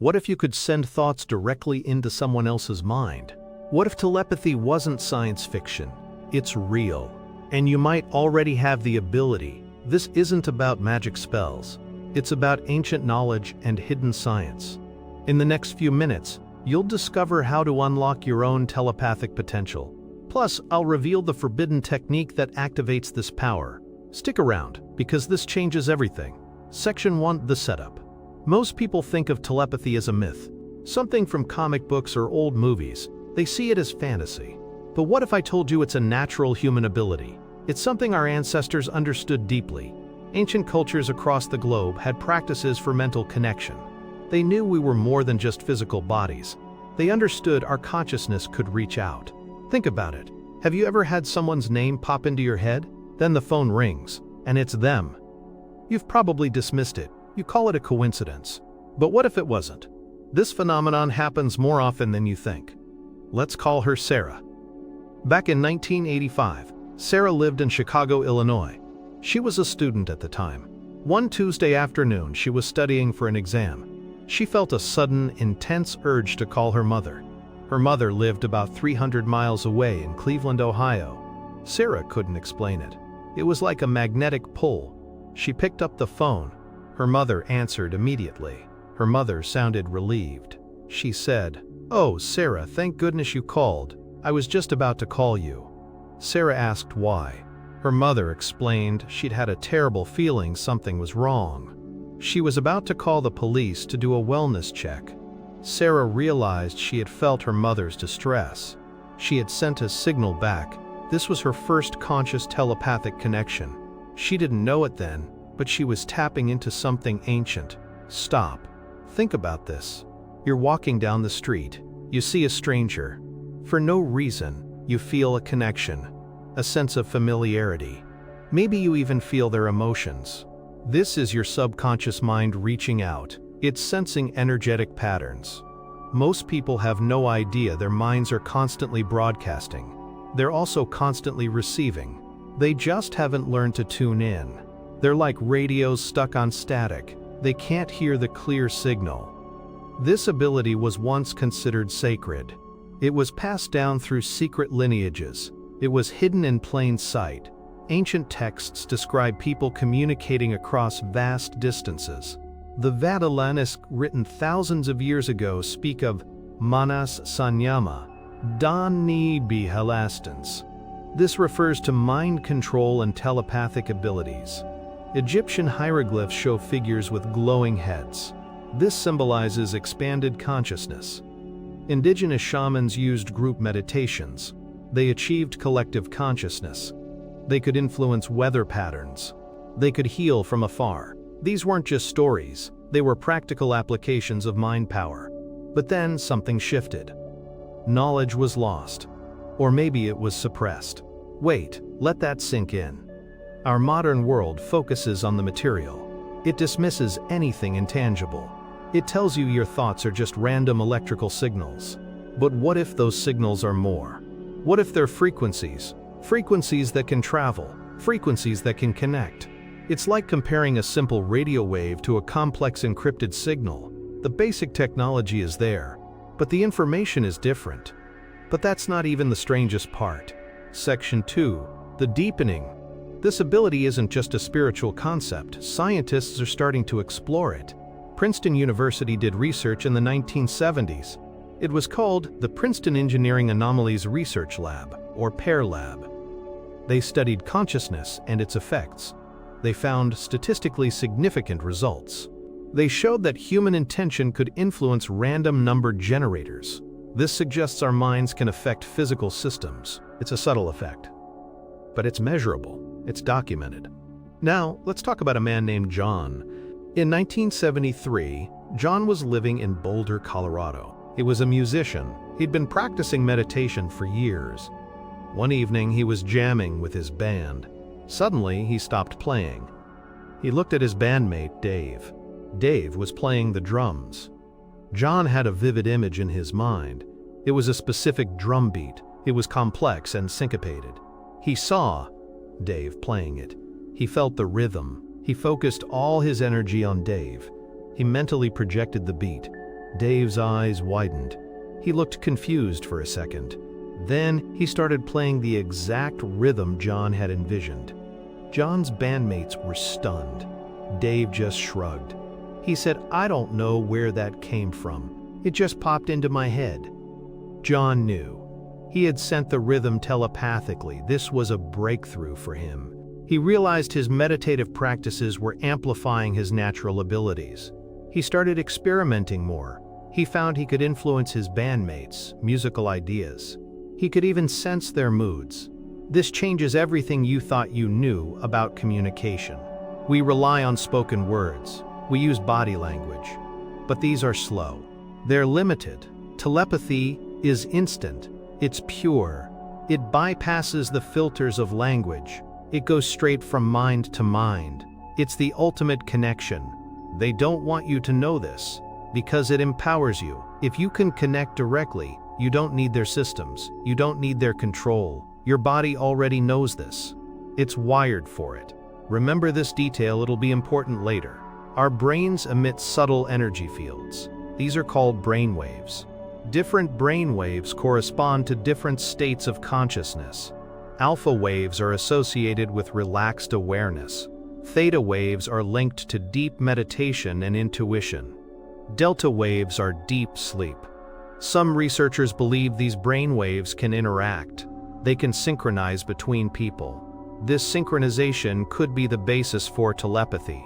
What if you could send thoughts directly into someone else's mind? What if telepathy wasn't science fiction? It's real. And you might already have the ability. This isn't about magic spells. It's about ancient knowledge and hidden science. In the next few minutes, you'll discover how to unlock your own telepathic potential. Plus, I'll reveal the forbidden technique that activates this power. Stick around, because this changes everything. Section 1: The Setup. Most people think of telepathy as a myth, something from comic books or old movies. They see it as fantasy. But what if I told you it's a natural human ability? It's something our ancestors understood deeply. Ancient cultures across the globe had practices for mental connection. They knew we were more than just physical bodies. They understood our consciousness could reach out. Think about it. Have you ever had someone's name pop into your head? Then the phone rings, and it's them. You've probably dismissed it. You call it a coincidence. But what if it wasn't? This phenomenon happens more often than you think. Let's call her Sarah. Back in 1985, Sarah lived in Chicago, Illinois. She was a student at the time. One Tuesday afternoon, she was studying for an exam. She felt a sudden, intense urge to call her mother. Her mother lived about 300 miles away in Cleveland, Ohio. Sarah couldn't explain it. It was like a magnetic pull. She picked up the phone. Her mother answered immediately. Her mother sounded relieved. She said, "Oh, Sarah, thank goodness you called. I was just about to call you." Sarah asked why. Her mother explained she'd had a terrible feeling something was wrong. She was about to call the police to do a wellness check. Sarah realized she had felt her mother's distress. She had sent a signal back. This was her first conscious telepathic connection. She didn't know it then, but she was tapping into something ancient. Stop. Think about this. You're walking down the street. You see a stranger. For no reason, you feel a connection, a sense of familiarity. Maybe you even feel their emotions. This is your subconscious mind reaching out. It's sensing energetic patterns. Most people have no idea their minds are constantly broadcasting. They're also constantly receiving. They just haven't learned to tune in. They're like radios stuck on static. They can't hear the clear signal. This ability was once considered sacred. It was passed down through secret lineages. It was hidden in plain sight. Ancient texts describe people communicating across vast distances. The Vadalanus, written thousands of years ago, speak of Manas Sanyama, Dani Bihalastans. This refers to mind control and telepathic abilities. Egyptian hieroglyphs show figures with glowing heads. This symbolizes expanded consciousness. Indigenous shamans used group meditations. They achieved collective consciousness. They could influence weather patterns. They could heal from afar. These weren't just stories, they were practical applications of mind power. But then something shifted. Knowledge was lost. Or maybe it was suppressed. Wait, let that sink in. Our modern world focuses on the material. It dismisses anything intangible. It tells you your thoughts are just random electrical signals. But what if those signals are more? What if they're frequencies? Frequencies that can travel, frequencies that can connect. It's like comparing a simple radio wave to a complex encrypted signal. The basic technology is there, but the information is different. But that's not even the strangest part. Section 2: The Deepening. This ability isn't just a spiritual concept. Scientists are starting to explore it. Princeton University did research in the 1970s. It was called the Princeton Engineering Anomalies Research Lab, or PEAR Lab. They studied consciousness and its effects. They found statistically significant results. They showed that human intention could influence random number generators. This suggests our minds can affect physical systems. It's a subtle effect, but it's measurable. It's documented. Now, let's talk about a man named John. In 1973, John was living in Boulder, Colorado. He was a musician. He'd been practicing meditation for years. One evening, he was jamming with his band. Suddenly, he stopped playing. He looked at his bandmate, Dave. Dave was playing the drums. John had a vivid image in his mind. It was a specific drum beat. It was complex and syncopated. He saw Dave playing it. He felt the rhythm. He focused all his energy on Dave. He mentally projected the beat. Dave's eyes widened. He looked confused for a second. Then he started playing the exact rhythm John had envisioned. John's bandmates were stunned. Dave just shrugged. He said, "I don't know where that came from. It just popped into my head." John knew. He had sent the rhythm telepathically. This was a breakthrough for him. He realized his meditative practices were amplifying his natural abilities. He started experimenting more. He found he could influence his bandmates' musical ideas. He could even sense their moods. This changes everything you thought you knew about communication. We rely on spoken words. We use body language. But these are slow. They're limited. Telepathy is instant. It's pure. It bypasses the filters of language. It goes straight from mind to mind. It's the ultimate connection. They don't want you to know this because it empowers you. If you can connect directly, you don't need their systems. You don't need their control. Your body already knows this. It's wired for it. Remember this detail, it'll be important later. Our brains emit subtle energy fields. These are called brain waves. Different brain waves correspond to different states of consciousness. Alpha waves are associated with relaxed awareness. Theta waves are linked to deep meditation and intuition. Delta waves are deep sleep. Some researchers believe these brain waves can interact. They can synchronize between people. This synchronization could be the basis for telepathy.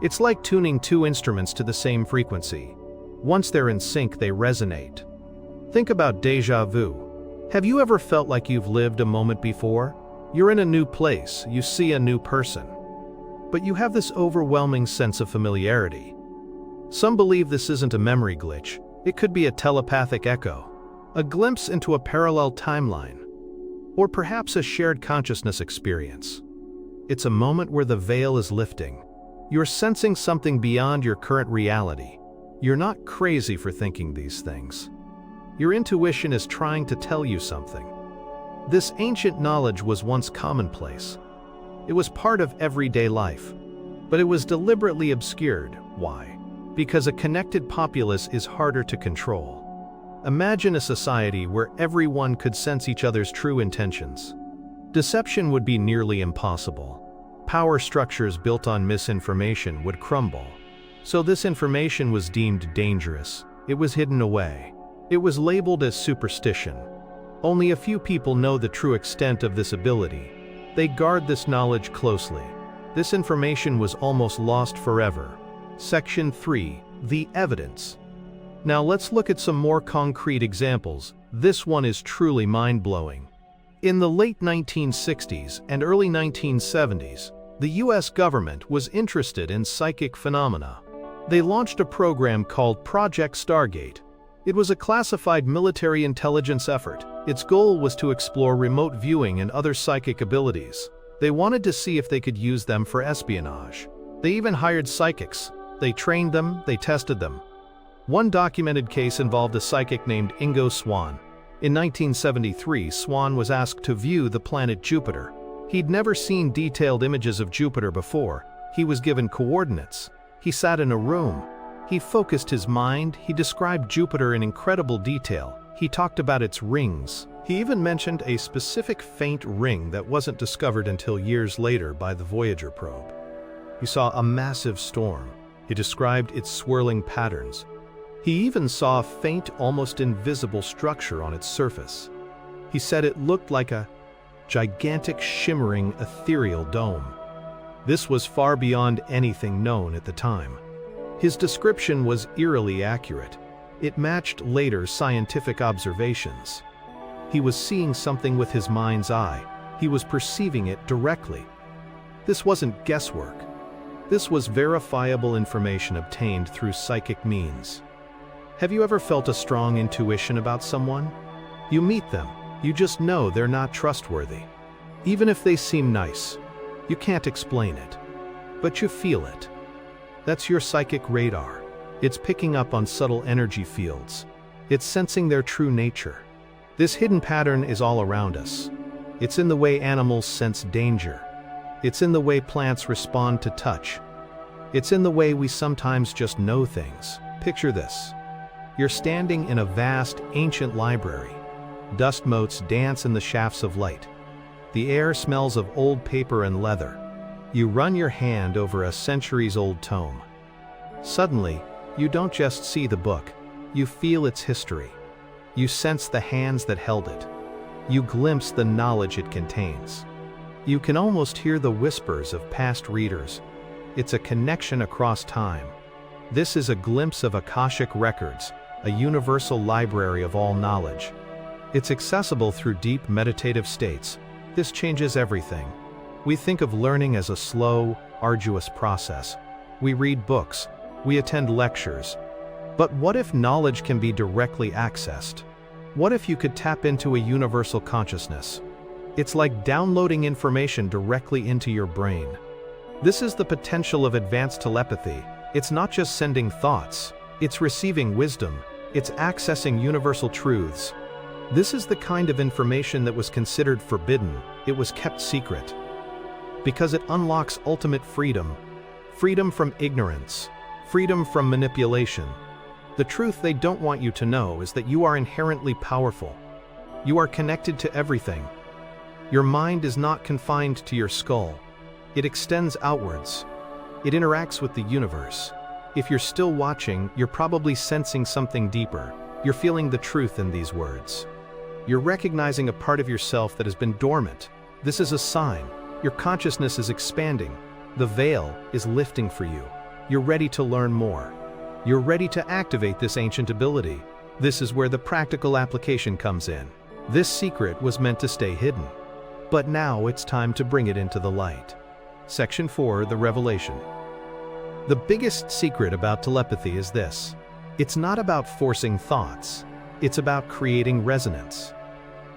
It's like tuning two instruments to the same frequency. Once they're in sync, they resonate. Think about déjà vu. Have you ever felt like you've lived a moment before? You're in a new place, you see a new person, but you have this overwhelming sense of familiarity. Some believe this isn't a memory glitch. It could be a telepathic echo, a glimpse into a parallel timeline, or perhaps a shared consciousness experience. It's a moment where the veil is lifting. You're sensing something beyond your current reality. You're not crazy for thinking these things. Your intuition is trying to tell you something. This ancient knowledge was once commonplace. It was part of everyday life, but it was deliberately obscured. Why? Because a connected populace is harder to control. Imagine a society where everyone could sense each other's true intentions. Deception would be nearly impossible. Power structures built on misinformation would crumble. So this information was deemed dangerous. It was hidden away. It was labeled as superstition. Only a few people know the true extent of this ability. They guard this knowledge closely. This information was almost lost forever. Section 3. The evidence. Now let's look at some more concrete examples. This one is truly mind-blowing. In the late 1960s and early 1970s, the US government was interested in psychic phenomena. They launched a program called Project Stargate. It was a classified military intelligence effort. Its goal was to explore remote viewing and other psychic abilities. They wanted to see if they could use them for espionage. They even hired psychics. They trained them, they tested them. One documented case involved a psychic named Ingo Swann. In 1973, Swann was asked to view the planet Jupiter. He'd never seen detailed images of Jupiter before. He was given coordinates. He sat in a room. He focused his mind. He described Jupiter in incredible detail. He talked about its rings. He even mentioned a specific faint ring that wasn't discovered until years later by the Voyager probe. He saw a massive storm. He described its swirling patterns. He even saw a faint, almost invisible structure on its surface. He said it looked like a gigantic, shimmering, ethereal dome. This was far beyond anything known at the time. His description was eerily accurate. It matched later scientific observations. He was seeing something with his mind's eye. He was perceiving it directly. This wasn't guesswork. This was verifiable information obtained through psychic means. Have you ever felt a strong intuition about someone? You meet them, you just know they're not trustworthy. Even if they seem nice, you can't explain it, but you feel it. That's your psychic radar. It's picking up on subtle energy fields. It's sensing their true nature. This hidden pattern is all around us. It's in the way animals sense danger. It's in the way plants respond to touch. It's in the way we sometimes just know things. Picture this. You're standing in a vast, ancient library. Dust motes dance in the shafts of light. The air smells of old paper and leather. You run your hand over a centuries-old tome. Suddenly, you don't just see the book, you feel its history. You sense the hands that held it. You glimpse the knowledge it contains. You can almost hear the whispers of past readers. It's a connection across time. This is a glimpse of Akashic records, a universal library of all knowledge. It's accessible through deep meditative states. This changes everything. We think of learning as a slow, arduous process. We read books, we attend lectures. But what if knowledge can be directly accessed? What if you could tap into a universal consciousness? It's like downloading information directly into your brain. This is the potential of advanced telepathy. It's not just sending thoughts, it's receiving wisdom, it's accessing universal truths. This is the kind of information that was considered forbidden. It was kept secret. Because it unlocks ultimate freedom. Freedom from ignorance. Freedom from manipulation. The truth they don't want you to know is that you are inherently powerful. You are connected to everything. Your mind is not confined to your skull. It extends outwards. It interacts with the universe. If you're still watching, you're probably sensing something deeper. You're feeling the truth in these words. You're recognizing a part of yourself that has been dormant. This is a sign. Your consciousness is expanding. The veil is lifting for you. You're ready to learn more. You're ready to activate this ancient ability. This is where the practical application comes in. This secret was meant to stay hidden. But now it's time to bring it into the light. Section 4, the revelation. The biggest secret about telepathy is this. It's not about forcing thoughts. It's about creating resonance.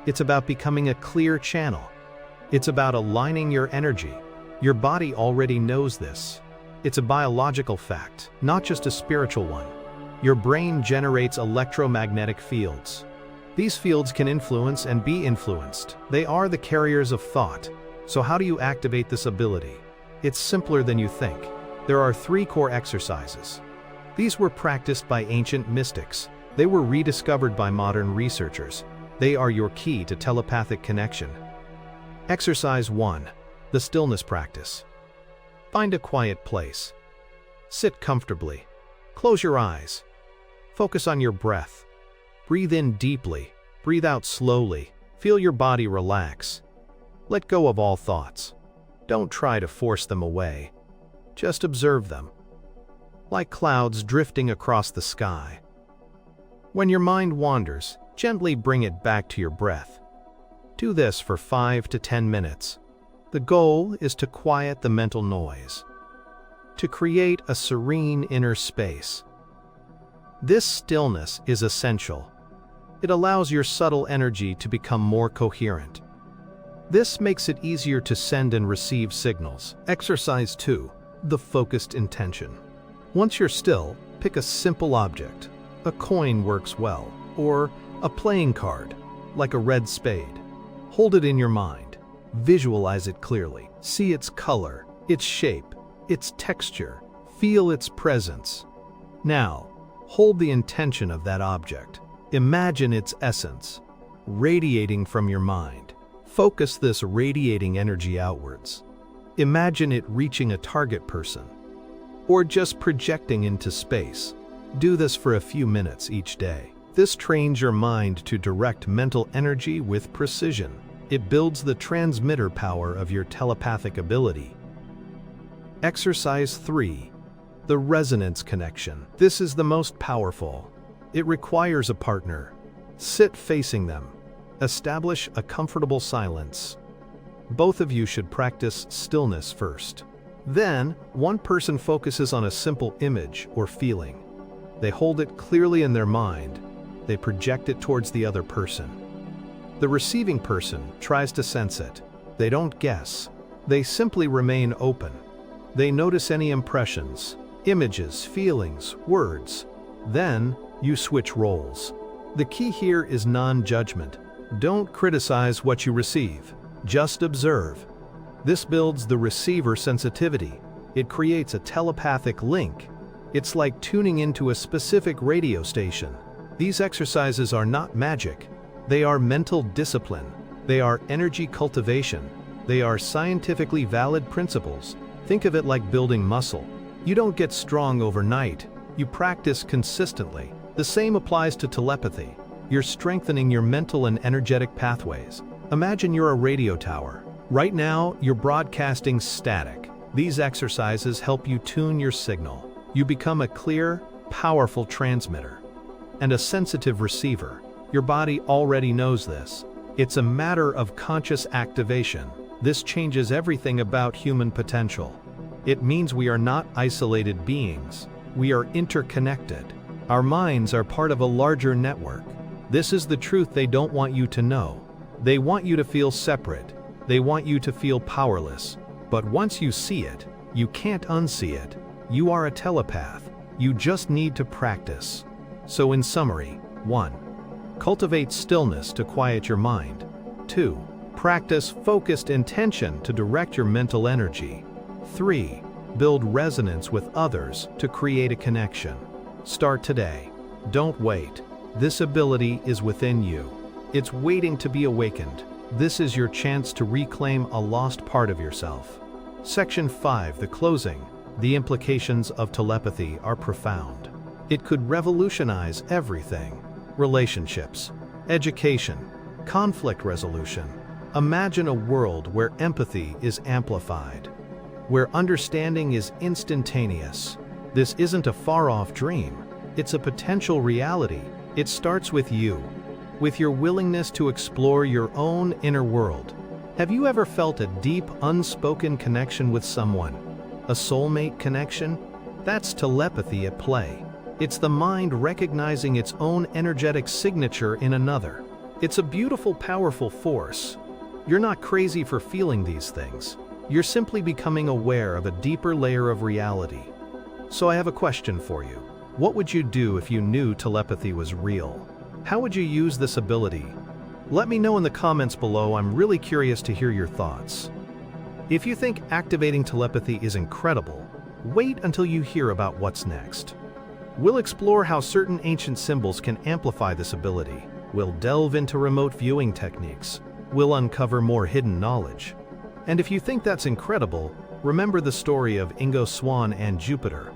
It's about becoming a clear channel. It's about aligning your energy. Your body already knows this. It's a biological fact, not just a spiritual one. Your brain generates electromagnetic fields. These fields can influence and be influenced. They are the carriers of thought. So how do you activate this ability? It's simpler than you think. There are 3 core exercises. These were practiced by ancient mystics. They were rediscovered by modern researchers. They are your key to telepathic connection. Exercise 1. The stillness practice. Find a quiet place. Sit comfortably. Close your eyes. Focus on your breath. Breathe in deeply. Breathe out slowly. Feel your body relax. Let go of all thoughts. Don't try to force them away. Just observe them. Like clouds drifting across the sky. When your mind wanders, gently bring it back to your breath. Do this for 5 to 10 minutes. The goal is to quiet the mental noise, to create a serene inner space. This stillness is essential. It allows your subtle energy to become more coherent. This makes it easier to send and receive signals. Exercise 2. The focused intention. Once you're still, pick a simple object. A coin works well, or a playing card, like a red spade. Hold it in your mind. Visualize it clearly. See its color, its shape, its texture. Feel its presence. Now, hold the intention of that object. Imagine its essence, radiating from your mind. Focus this radiating energy outwards. Imagine it reaching a target person, or just projecting into space. Do this for a few minutes each day. This trains your mind to direct mental energy with precision. It builds the transmitter power of your telepathic ability. Exercise 3. The resonance connection. This is the most powerful. It requires a partner. Sit facing them. Establish a comfortable silence. Both of you should practice stillness first. Then, one person focuses on a simple image or feeling. They hold it clearly in their mind. They project it towards the other person. The receiving person tries to sense it. They don't guess. They simply remain open. They notice any impressions, images, feelings, words. Then, you switch roles. The key here is non-judgment. Don't criticize what you receive. Just observe. This builds the receiver sensitivity. It creates a telepathic link. It's like tuning into a specific radio station. These exercises are not magic. They are mental discipline. They are energy cultivation. They are scientifically valid principles. Think of it like building muscle. You don't get strong overnight. You practice consistently. The same applies to telepathy. You're strengthening your mental and energetic pathways. Imagine you're a radio tower. Right now, you're broadcasting static. These exercises help you tune your signal. You become a clear, powerful transmitter and a sensitive receiver. Your body already knows this. It's a matter of conscious activation. This changes everything about human potential. It means we are not isolated beings. We are interconnected. Our minds are part of a larger network. This is the truth they don't want you to know. They want you to feel separate. They want you to feel powerless. But once you see it, you can't unsee it. You are a telepath. You just need to practice. So in summary, 1. Cultivate stillness to quiet your mind. 2. Practice focused intention to direct your mental energy. 3. Build resonance with others to create a connection. Start today. Don't wait. This ability is within you. It's waiting to be awakened. This is your chance to reclaim a lost part of yourself. Section 5, the closing. The implications of telepathy are profound. It could revolutionize everything. Relationships, education, conflict resolution. Imagine a world where empathy is amplified, where understanding is instantaneous. This isn't a far-off dream. It's a potential reality. It starts with you, with your willingness to explore your own inner world. Have you ever felt a deep, unspoken connection with someone? A soulmate connection? That's telepathy at play. It's the mind recognizing its own energetic signature in another. It's a beautiful, powerful force. You're not crazy for feeling these things. You're simply becoming aware of a deeper layer of reality. So I have a question for you. What would you do if you knew telepathy was real? How would you use this ability? Let me know in the comments below. I'm really curious to hear your thoughts. If you think activating telepathy is incredible, wait until you hear about what's next. We'll explore how certain ancient symbols can amplify this ability. We'll delve into remote viewing techniques. We'll uncover more hidden knowledge. And if you think that's incredible, remember the story of Ingo Swann and Jupiter.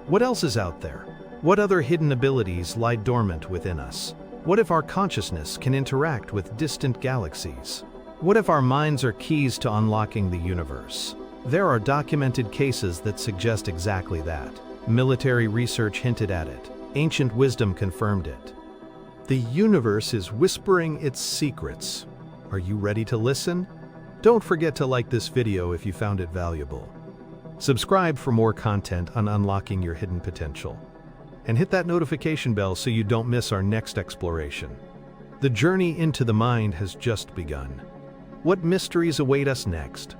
What else is out there? What other hidden abilities lie dormant within us? What if our consciousness can interact with distant galaxies? What if our minds are keys to unlocking the universe? There are documented cases that suggest exactly that. Military research hinted at it. Ancient wisdom confirmed it. The universe is whispering its secrets. Are you ready to listen? Don't forget to like this video if you found it valuable. Subscribe for more content on unlocking your hidden potential. And hit that notification bell so you don't miss our next exploration. The journey into the mind has just begun. What mysteries await us next?